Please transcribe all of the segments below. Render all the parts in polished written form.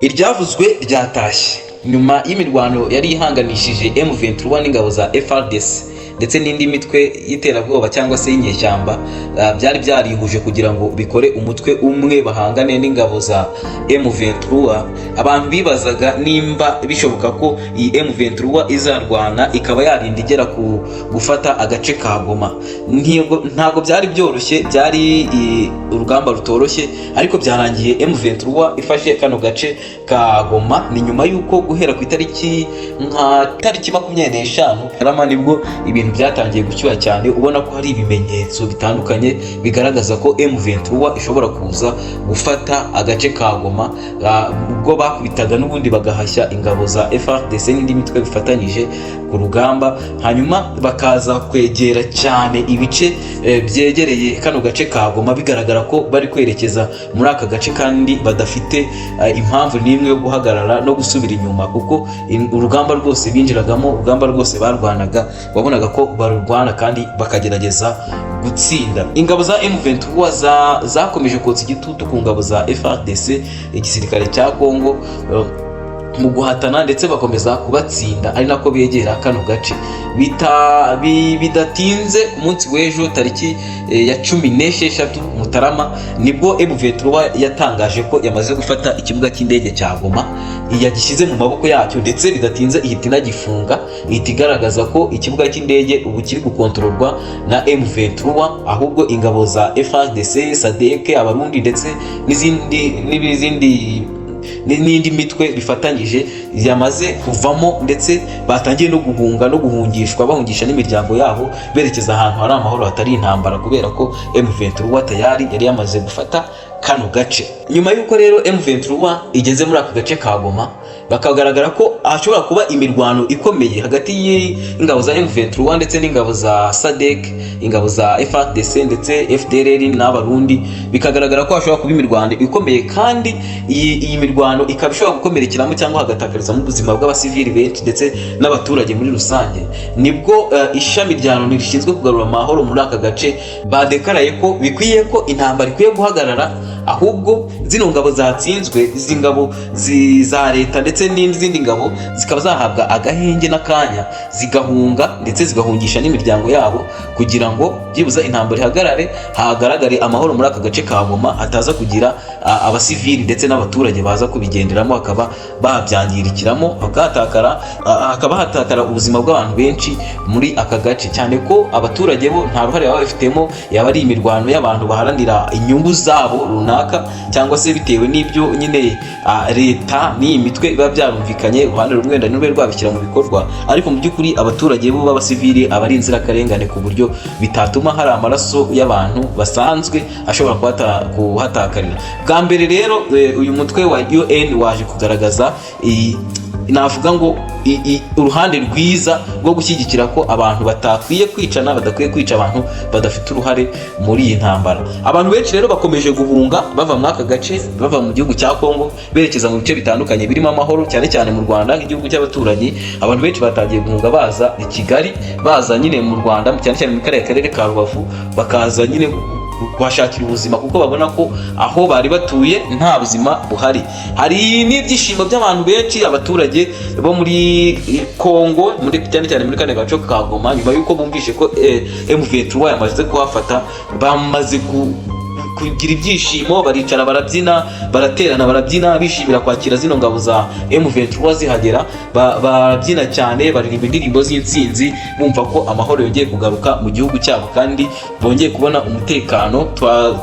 Iryavuzwe ryatashye nyuma y'imirwano yari ihanganishije M23 n'ingabo za FARDC ndetse n'indi mitwe y'iterabwoba cyangwa se y'inyeshyamba byari byarihuje kugira ngo bikore umutwe umwe bahangane n'ingabo za M23. Abantu bibazaga nimba bishoboka ko iyi M23 izarwana ikaba yarinda igera ku gufata agace ka Goma. Ntago byari byoroshye, byari urugamba rutoroshye, ariko byarangiye M23 ifashe kano gace ka Goma. Ni nyuma yuko guhera ku itariki 25 Karama nibwo ibintu byatangiye gucyuha cyane, ubona ko hari ibimenyetso bitandukanye bigaragaza ko M23 ishobora kuza gufata agace ka Goma. Ubwo bakubitaga n'ubundi bagahashya ingabo za FARDC n'indi mitwe bifatanyije ku rugamba, hanyuma bakaza kwegera cyane ibice byegereye kano gace ka Goma, bigaragara ko bari kwerekeza muri aka gace kandi badafite impamvu n'imwe yo guhagarara no gusubira inyuma, kuko urugamba rwose binjiragamo, urugamba rwose barwanaga wabonaga ko barurwana kandi bakagerageza gutsinda. Ingabo za M23 zakomeje kotsa igitutu ku ngabo za FARDC, igisirikare cya Kongo, mu guhatana ndetse bakomeza kubatsinda, ari nako begera kano gace. Bidatinze ku munsi w'ejo tariki ya 16 Mutarama nibwo M23 yatangaje ko yamaze gufata ikibuga cy'indege cya Goma, yagishyize mu maboko yacyo, ndetse bidatinze ihita inagifunga, ihita igaragaza ko ikibuga cy'indege ubu kiri gukontororwa na M23, ahubwo ingabo za FARDC, SADC, Abarundi ndetse n'indi mitwe bifatanyije yamaze kuvamo, ndetse batangiye no guhunga no guhungishwa, bahungisha n'imiryango yabo berekeza ahantu hari amahoro hatari intambara, kubera ko M23 tayari yari yamaze gufata kano gace. Nyuma yuko rero M23 igeze muri aka gace ka Goma, bakagaragara ko hashobora kuba imirwano ikomeye hagati y'ingabo za M23 ndetse n'ingabo za SADC, ingabo za FARDC ndetse FDLR n'Abarundi. Bikagaragara ko hashobora kuba imirwano ikomeye, kandi iyi mirwano ikaba ishobora gukomerekeramo cyangwa hagatakarizamo ubuzima bw'abasivili benshi ndetse n'abaturage muri rusange. Nibwo ishami rya Loni rishinzwe kugarura amahoro muri aka gace badekaraye ko bikwiye ko intambara ikwiye guhagarara, ahubwo zino ngabo zatsinzwe, izi ngabo za leta ndetse n'izindi ngabo zikaba zahabwa agahenge n'akanya zigahunga ndetse zigahungisha n'imiryango yabo, kugira ngo byibuza intambara ihagarare, hagaragare amahoro muri aka gace ka Goma, hataza kugira abasivili ndetse n'abaturage baza kubigenderamo hakaba babyangirikiramo, hakaba hatakara ubuzima bw'abantu benshi muri aka gace, cyane ko abaturage bo nta ruhare baba bafitemo, yaba ari imirwano y'abantu baharanira inyungu zabo runaka, cyangwa se bitewe n'ibyo nyine leta n'iyi mitwe biba byarumvikanye, uruhande rumwe ndarube rwabishyira mu bikorwa, ariko mu by'ukuri abaturage bo b'abasivili aba ari inzirakarengane, ku buryo bitatuma hari amaraso y'abantu basanzwe ashobora kuhatakarira. Bwa mbere rero uyu mutwe wa UN waje kugaragaza navuga ngo uruhande rwiza rwo gushyigikira ko abantu batakwiye kwicana, badakwiye kwica abantu badafite uruhare muri iyi ntambara. Abantu benshi rero bakomeje guhunga bava muri aka gace, bava mu gihugu cya Kongo berekeza mu bice bitandukanye birimo amahoro, cyane cyane mu Rwanda nk'igihugu cy'abaturanyi. Abantu benshi batangiye guhunga baza i Kigali, baza nyine mu Rwanda, cyane cyane mu karere ka Rubavu, bakaza nyine kuhashakira ubuzima, kuko babona ko aho bari batuye nta buzima buhari. Hari n'ibyishimo by'abantu benshi, abaturage bo muri Kongo, cyane cyane muri kane gace ka Goma, nyuma yuko bumvishe ko M23 yamaze kuhafata, bamaze kugira ibyishimo, baricara barabyina, baraterana barabyina, bishimira kwakira zino ngabo za M23 zihagera, barabyina cyane, baririmba indirimbo z'intsinzi, bumva ko amahoro yongeye kugaruka mu gihugu cyabo kandi bongeye kubona umutekano.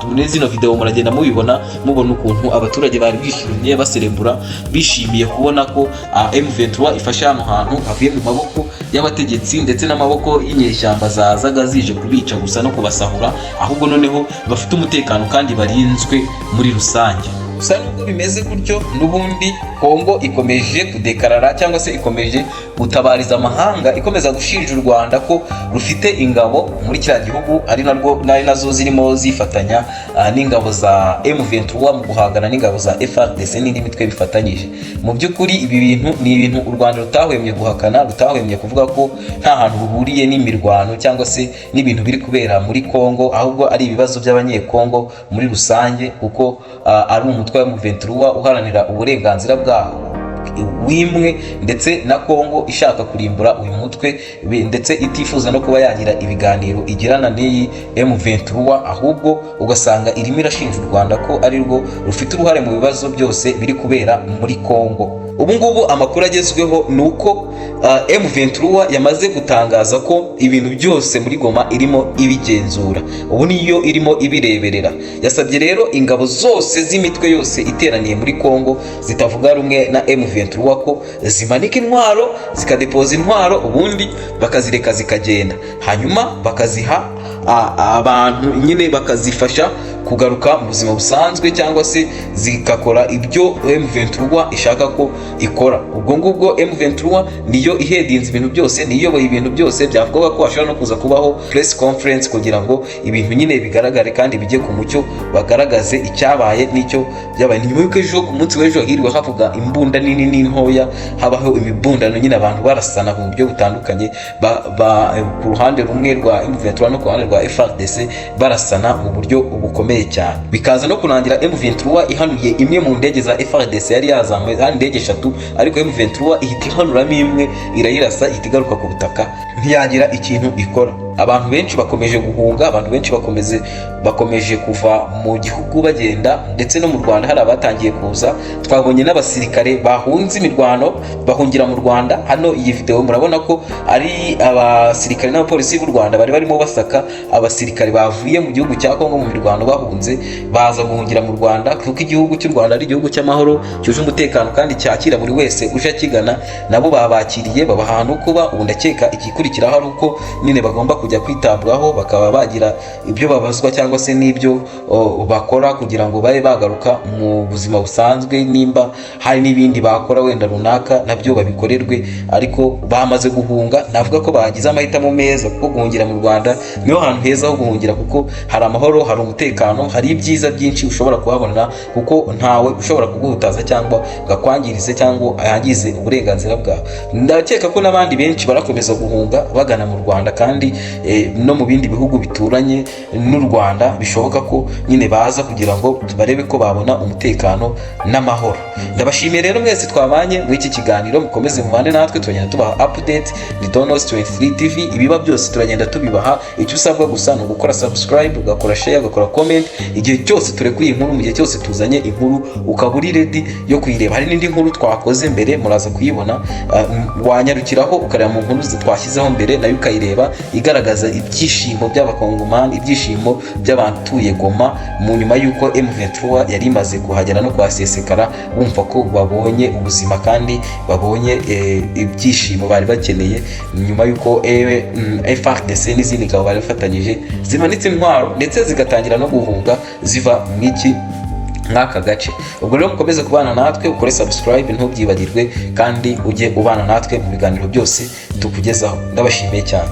Muri zino video muragenda mubibona ukuntu abaturage bari bishimye baserebura, bishimiye kubona ko M23 ifasha hano hantu havuye mu maboko y'abategetsi ndetse n'amaboko y'inyeshyamba zazaga zije kubica gusa no kubasahura, ahubwo noneho bafite umutekano kandi barinzwe muri rusange. Gusa nubwo bimeze gutyo, n'ubundi Kongo ikomeje kudekarara cyangwa se ikomeje gutabariza amahanga ikomeza gushinja u Rwanda ko rufite ingabo muri kiriya gihugu ari nazo zirimo zifatanya n'ingabo za M23 mu guhangana n'ingabo za FARDC n'indi mitwe bifatanyije. Mu by'ukuri ibi bintu ni ibintu u Rwanda rutahwemye guhakana, rutahwemye kuvuga ko nta hantu ruhuriye n'imirwano cyangwa se n'ibintu biri kubera muri Kongo, ahubwo ari ibibazo by'abanyekongo muri rusange, kuko ari umutwe wa M23 uharanira uburenganzira bwawo wimwe, ndetse na Kongo ishaka kurimbura uyu mutwe, ndetse itifuza no kuba yagira ibiganiro igirana n'iyi M23, ahubwo ugasanga irimo irashinja u Rwanda ko ari rwo rufite uruhare mu bibazo byose biri kubera muri Kongo. Ubu ngubu amakuru agezweho ni uko M23 yamaze gutangaza ko ibintu byose muri Goma irimo ibigenzura, ubu niyo irimo ibireberera. Yasabye rero ingabo zose z'imitwe yose iteraniye muri Kongo zitavuga rumwe na M23 ko zimanika intwaro, zikadepoza intwaro, ubundi bakazireka zikagenda, hanyuma bakaziha abantu nyine bakazifasha kugaruka mu buzima busanzwe, cyangwa se zigakora ibyo M23 ishaka ko ikora. Ubwo ngubwo M23 niyo ihedinze ibintu byose, niyoboye ibintu byose. Byavuga ko hashobora no kuza kubaho press conference kugira ngo ibintu nyine bigaragare kandi bijye ku mucyo, bagaragaze icyabaye n'icyo byabaye. Nyuma y'uko ejo ku munsi w'ejo hirwa havuga imbunda nini n'intoya, habaho imibundano nyine abantu barasana mu buryo butandukanye, ku ruhande rumwe rwa M23 no ku ruhande rwa FARDC barasana mu buryo bukomeye cyane. Bikaza no kurangira M23 ihanuye imwe mu ndege za FARDC yari yazanywe, hari indege 3, ariko M23 ihita ihanuramo imwe irayirasa, ihita igaruka ku butaka ntiyagira ikintu ikora. Abantu benshi bakomeje guhunga, abantu benshi bakomeje kuva mu gihugu bagenda, ndetse no mu Rwanda hari abatangiye kuza. Twabonye n'abasirikare bahunze imirwano bahungira mu Rwanda. Hano iyi video murabona ko ari abasirikare n'abapolisi b'u Rwanda bari barimo basaka abasirikare bavuye mu gihugu cya Kongo mu mirwano bahunze, baza guhungira mu Rwanda, kuko igihugu cy'u Rwanda ari igihugu cy'amahoro cyuje umutekano kandi cyakira buri wese uje akigana. Nabo babakiriye, babaha ahantu kuba. Ubu ndakeka igikurikiraho ari uko nyine bagomba kujya kwitabwaho, bakaba bagira ibyo babazwa cyangwa se n'ibyo bakora kugira ngo babe bagaruka mu buzima busanzwe. Nimba hari n'ibindi bakora wenda runaka nabyo babikorerwe, ariko bamaze guhunga navuga ko bagize amahitamo meza, kuko guhungira mu Rwanda niho hantu heza ho guhungira, kuko hari amahoro, hari umutekano, hari ibyiza byinshi ushobora kuhabona, kuko ntawe ushobora kuguhutaza cyangwa gakwangirize cyangwa ayangize uburenganzira bwawe. Ndakeka ko n'abandi benshi barakomeza guhunga bagana mu Rwanda, kandi no mu bindi bihugu bituranye n'u Rwanda bishoboka ko nyine baza kugira ngo barebe ko babona umutekano n'amahoro. Ndabashimiye rero mwese twabanye muri iki kiganiro, mukomeze mubane natwe, turagenda tubaha update. ni Donos 23 TV, ibiba byose turagenda tubibaha. Icyo usabwa gusa ni ugukora subscribe, ugakora share, ugakora comment. Igihe cyose turekuye inkuru, mu gihe cyose tuzanye inkuru ukaba uri ready yo kuyireba. Hari n'indi nkuru twakoze mbere muraza kuyibona, wanyarukiraho ukareba mu nkuru twashyizeho mbere, nayo ukayireba, igaragaza ibyishimo by'abakongomani, ibyishimo by'abatuye Goma mu nyuma y'uko M23 yari imaze kuhagera no kwasesekara, bumva ko babonye ubuzima kandi babonye ibyishimo bari bakeneye, nyuma y'uko FARDC n'izindi ngabo bari bafatanyije zimanitse intwaro ndetse zigatangira no guhunga ziva mw'aka gace. Ubwo rero mukomeze kubana natwe, ukore subscribe ntubyibagirwe, kandi ujye ubana natwe mu biganiro byose tukugezaho. Ndabashimiye cyane.